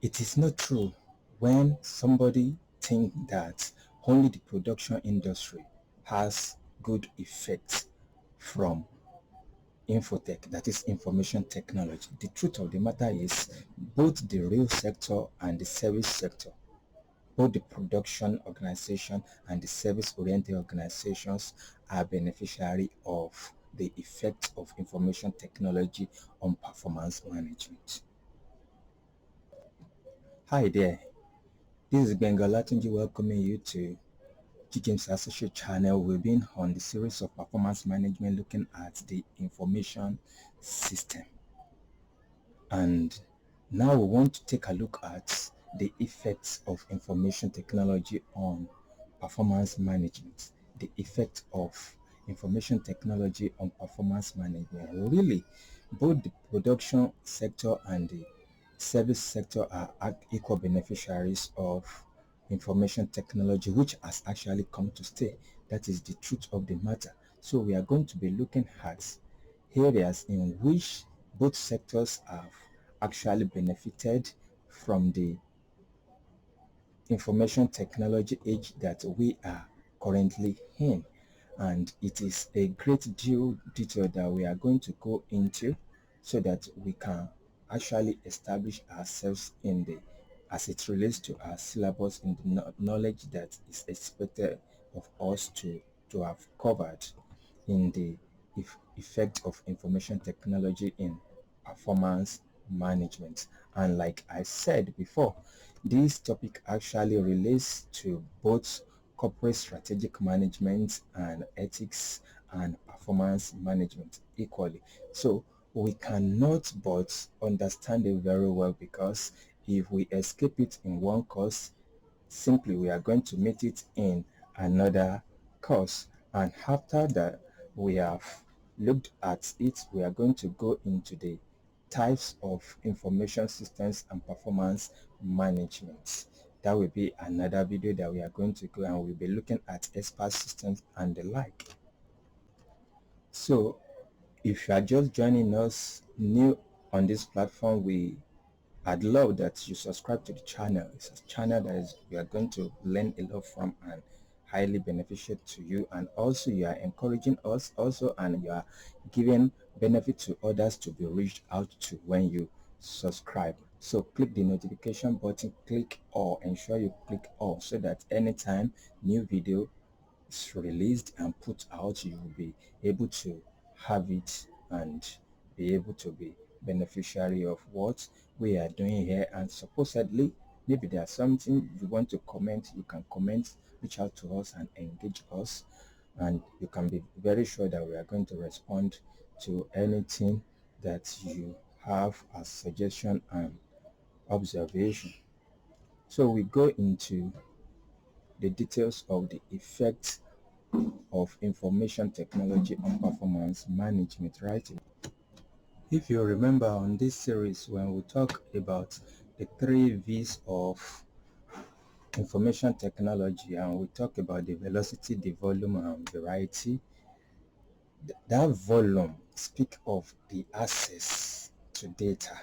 It is not true when somebody thinks that only the production industry has good effects from infotech, that is information technology. The truth of the matter is both the real sector and the service sector, both the production organization and the service-oriented organizations are beneficiary of the effect of information technology on performance management. Hi there, this is Bengal Latinji welcoming you to GGM's Associate channel. We've been on the series of performance management looking at the information system. And now we want to take a look at the effects of information technology on performance management. The effect of information technology on performance management. Really, both the production sector and the service sector are equal beneficiaries of information technology, which has actually come to stay. That is the truth of the matter. So we are going to be looking at areas in which both sectors have actually benefited from the information technology age that we are currently in, and it is a great detail that we are going to go into so that we can actually establish ourselves in the as it relates to our syllabus in the knowledge that is expected of us to have covered in the effect of information technology in performance management. And like I said before, this topic actually relates to both corporate strategic management and ethics and performance management equally. So we cannot but understand it very well, because if we escape it in one course, simply we are going to meet it in another course. And after that we have looked at it, we are going to go into the types of information systems and performance management. That will be another video that we are going to go, and we'll be looking at expert systems and the like. So if you are just joining us new on this platform, I'd love that you subscribe to the channel. It's a channel that we are going to learn a lot from and highly beneficial to you, and also you are encouraging us also, and you are giving benefit to others to be reached out to when you subscribe. So click the notification button, click all, ensure you click all, so that anytime new video is released and put out, you will be able to have it and be able to be beneficiary of what we are doing here. And supposedly maybe there's something you want to comment, you can comment, reach out to us and engage us, and you can be very sure that we are going to respond to anything that you have as suggestion and observation. So we go into the details of the effects of information technology on performance management, right? If you remember on this series, when we talk about the 3 V's of information technology, and we talk about the velocity, the volume and variety, that volume speak of the access to data.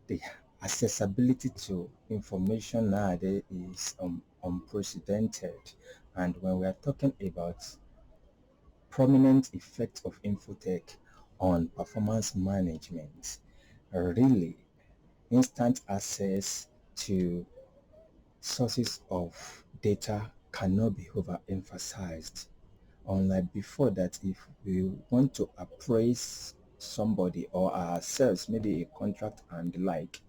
The accessibility to information nowadays is unprecedented, and when we are talking about prominent effect of infotech on performance management, really instant access to sources of data cannot be overemphasized. Unlike before, that if we want to appraise somebody or ourselves, maybe a contract and the like,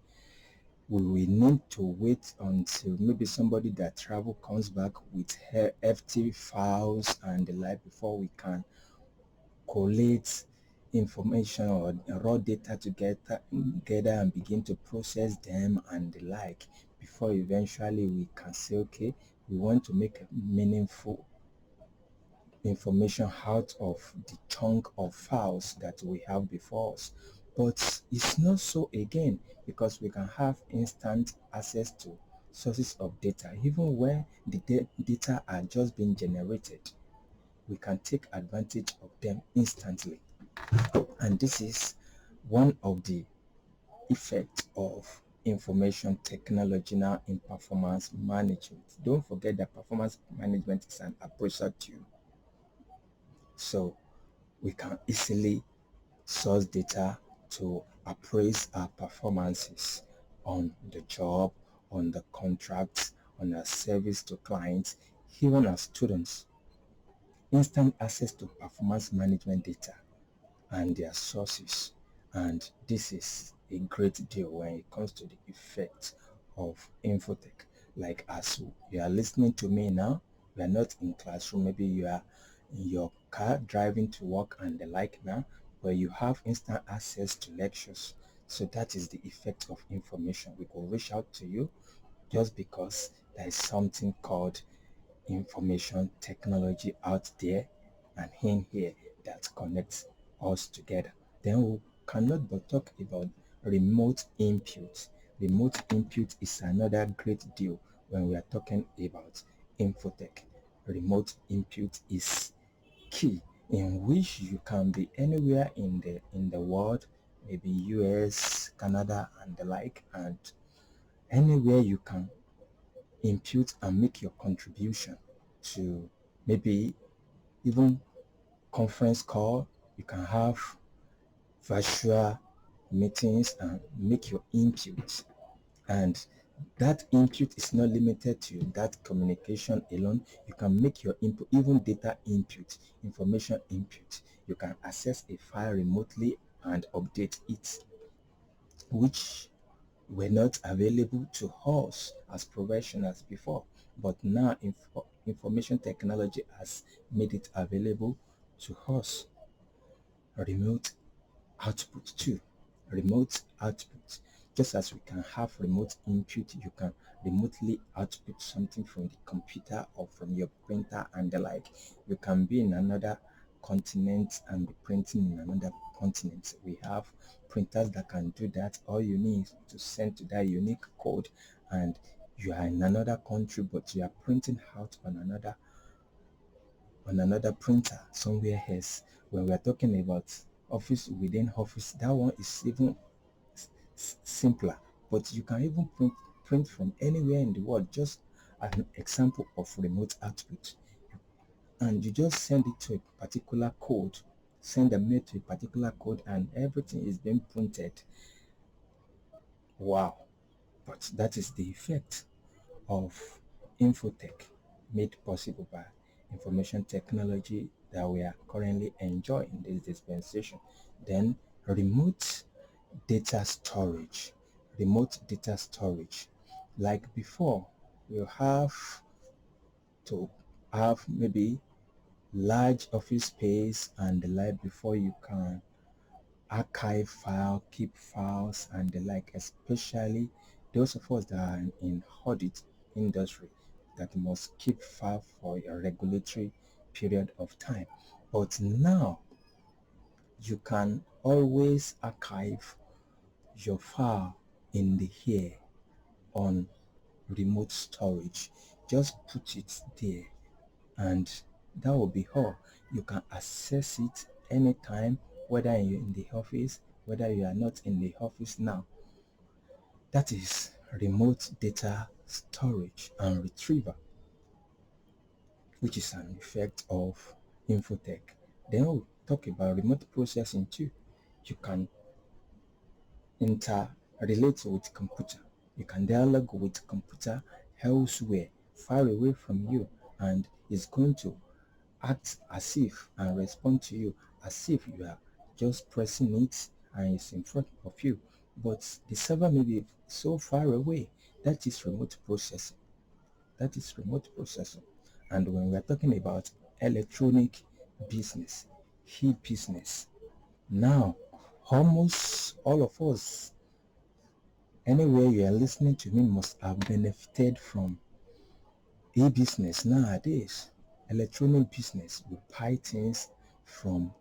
we will need to wait until maybe somebody that travel comes back with FT files and the like before we can collate information or raw data together and begin to process them and the like, before eventually we can say, okay, we want to make meaningful information out of the chunk of files that we have before us. But it's not so again, because we can have instant access to sources of data even where the data are just being generated. We can take advantage of them instantly, and this is one of the effects of information technology now in performance management. Don't forget that performance management is an appraisal tool. So we can easily source data to appraise our performances on the job, on the contracts, on our service to clients, even as students. Instant access to performance management data and their sources. And this is a great deal when it comes to the effect of infotech. Like as you are listening to me now, you are not in classroom, maybe you are in your car driving to work and the like now, where you have instant access to lectures. So that is the effect of information. We will reach out to you just because there is something called information technology out there and in here that connects us together. Then we cannot but talk about remote input. Remote input is another great deal when we are talking about infotech. Remote input is key, in which you can be anywhere in the world, maybe US, Canada and the like, and anywhere you can impute and make your contribution to maybe even conference call. You can have virtual meetings and make your input, and that input is not limited to that communication alone. You can make your input, even data input, information input. You can access a file remotely and update it, which were not available to us as professionals before, but now information technology has made it available to us. Remote output too. Remote output. Just as we can have remote input, you can remotely output something from the computer or from your printer and the like. You can be in another continent and be printing in another continent. We have printers that can do that. All you need is to send to that unique code, and you are in another country, but you are printing out on another printer somewhere else. When we are talking about office within office, that one is even simpler, but you can even print from anywhere in the world. Just an example of remote output, and you just send it to a particular code, send a mail to a particular code, and everything is being printed. Wow. But that is the effect of infotech, made possible by information technology that we are currently enjoying this dispensation. Then remote data storage. Remote data storage. Like before, you have to have maybe large office space and the like before you can archive file, keep files and the like, especially those of us that are in audit industry that must keep file for a regulatory period of time. But now you can always archive your file in the here on remote storage. Just put it there and that will be all. You can access it anytime, whether you're in the office, whether you are not in the office now. That is remote data storage and retrieval, which is an effect of infotech. Then we'll talk about remote processing too. You can interrelate with computer. You can dialogue with computer elsewhere, far away from you, and it's going to act as if and respond to you as if you are just pressing it and it's in front of you. But the server may be so far away. That is remote processing. That is remote processing. And when we are talking about electronic business, e-business, now almost all of us, anywhere you are listening to me, must have benefited from e-business nowadays. Electronic business, we buy things from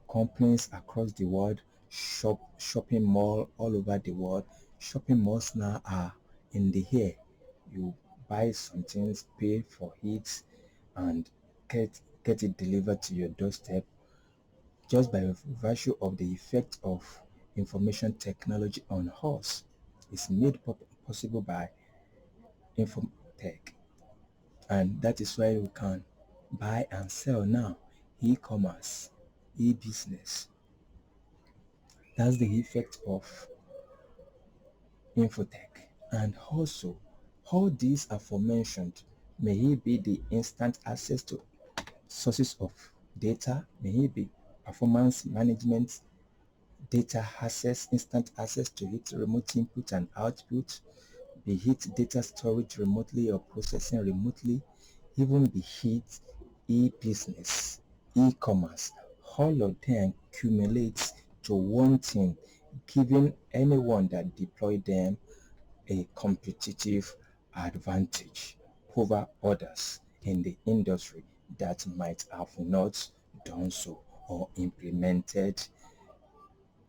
companies across the world, shopping mall all over the world. Shopping malls now are in the air. You buy some things, pay for it, and get it delivered to your doorstep, just by virtue of the effect of information technology on us. is made possible by Infotech, and that is why we can buy and sell now. E-commerce, e-business. That's the effect of Infotech. And also, all these aforementioned, may it be the instant access to sources of data, may it be performance management, data access, instant access to it, remote input and output, be it data storage remotely or processing remotely, even be it e-business, e-commerce, all of them accumulate to one thing, giving anyone that deploy them a competitive advantage over others in the industry that might have not done so or implemented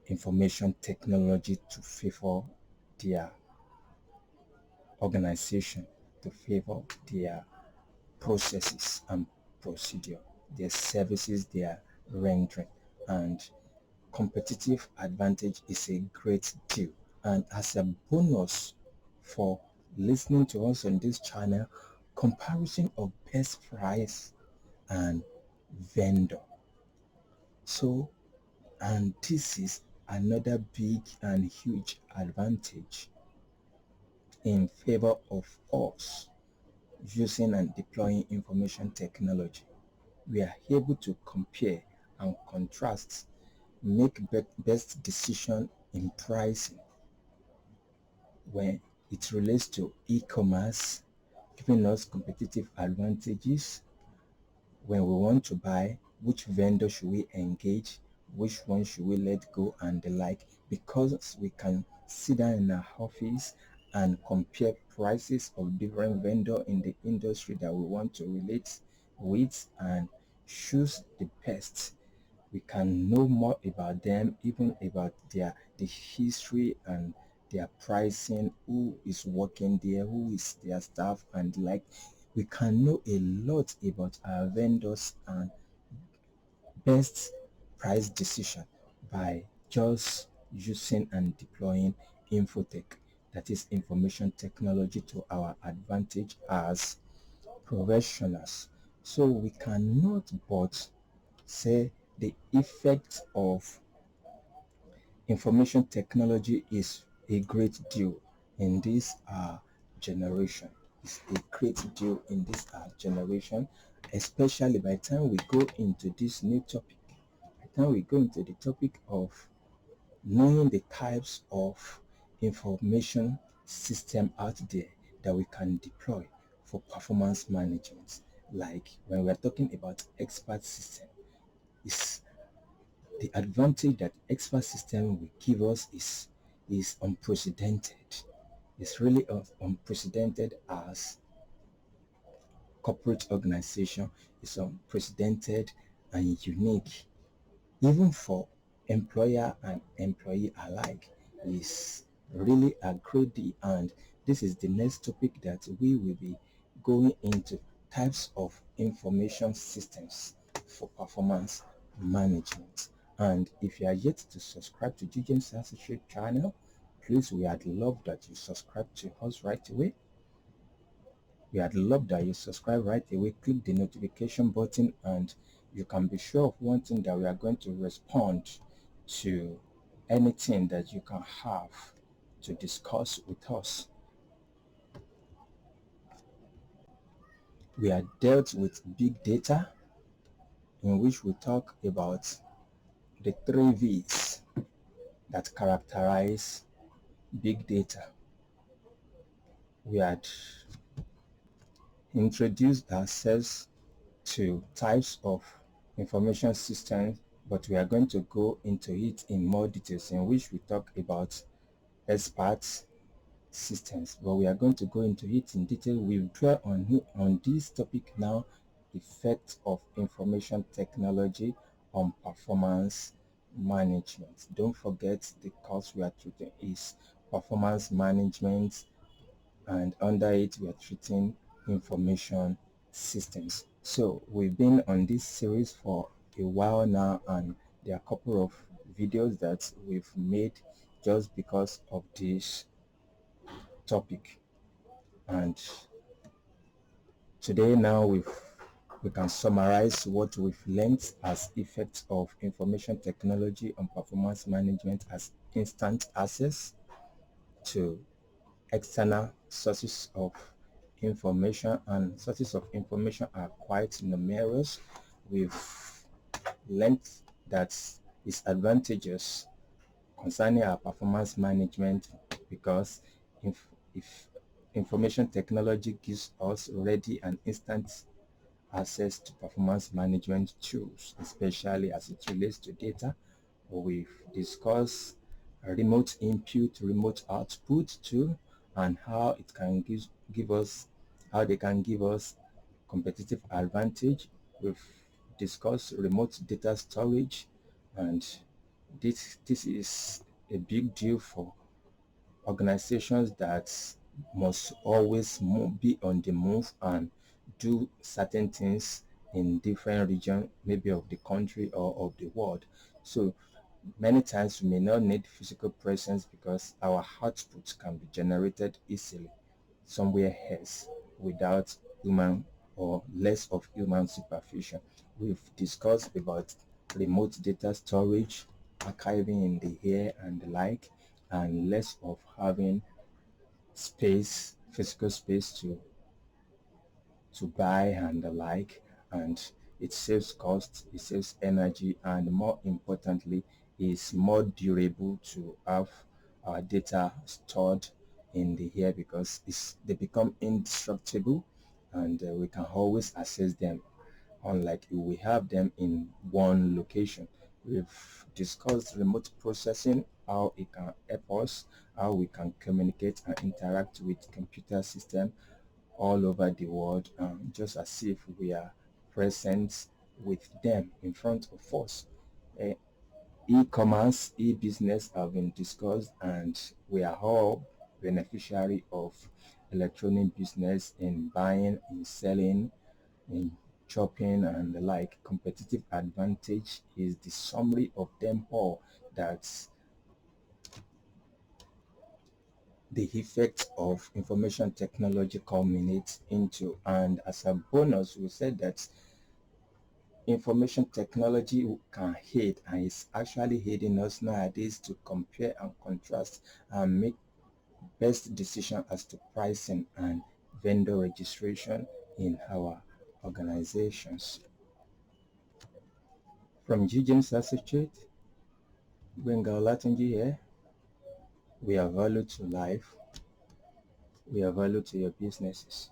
information technology to favor their organization, to favor their processes and procedure, their services they are rendering. And competitive advantage is a great deal. And as a bonus for listening to us on this channel, comparison of best price and vendor. So, and this is another big and huge advantage in favor of us using and deploying information technology. We are able to compare and contrast, make best decision in pricing when it relates to e-commerce, giving us competitive advantages. When we want to buy, which vendor should we engage, which one should we let go, and the like, because we can sit down in our office and compare prices of different vendor in the industry that we want to relate with and choose the best. We can know more about them, even about the history and their pricing, who is working there, who is their staff, and like. We can know a lot about our vendors and best price decision by just using and deploying Infotech, that is information technology, to our advantage as professionals. So we cannot but say the effect of information technology is a great deal in this generation. It's a great deal in this generation, especially by the time we go into this new topic. By the time we go into the topic of knowing the types of information system out there that we can deploy for performance management. Like when we're talking about expert system, is the advantage that expert system will give us is unprecedented. It's really unprecedented as corporate organization. It's unprecedented and unique, even for employer and employee alike. Is really a great deal. And this is the next topic that we will be going into: types of information systems for performance management. And if you are yet to subscribe to GGM's Associate channel, please, we would love that you subscribe to us right away. We would love that you subscribe right away. Click the notification button, and you can be sure of one thing, that we are going to respond to anything that you can have to discuss with us. We are dealt with big data, in which we talk about the 3 V's that characterize big data. We had introduced ourselves to types of information systems, but we are going to go into it in more details, in which we talk about experts systems, but we are going to go into it in detail. We dwell on this topic now: effect of information technology on performance management. Don't forget, the course we are treating is performance management, and under it we are treating information systems. So we've been on this series for a while now, and there are a couple of videos that we've made just because of this topic. And today now we can summarize what we've learned as effects of information technology on performance management as instant access to external sources of information, and sources of information are quite numerous. We've learned that its advantages concerning our performance management, because if information technology gives us ready and instant access to performance management tools, especially as it relates to data. We've discussed remote input, remote output too, and how it can give us, how they can give us competitive advantage. We've discussed remote data storage, and this is a big deal for organizations that must always be on the move and do certain things in different regions, maybe of the country or of the world. So many times we may not need physical presence because our output can be generated easily somewhere else without human or less of human supervision. We've discussed about remote data storage, archiving in the air and the like, and less of having space, physical space to buy and the like, and it saves cost, it saves energy, and more importantly, is more durable to have our data stored in the air because they become indestructible, and we can always access them, unlike if we have them in one location. We've discussed remote processing, how it can help us, how we can communicate and interact with computer systems all over the world, just as if we are present with them in front of us. Uh, E-commerce, e-business have been discussed, and we are all beneficiary of electronic business in buying, in selling, in shopping and the like. Competitive advantage is the summary of them all. That's the effect of information technology culminates into. And as a bonus, we said that information technology can aid, and is actually aiding us nowadays to compare and contrast and make best decision as to pricing and vendor registration in our organizations. From G. James Associate, Bengal Latinji here. We are value to life. We are value to your businesses.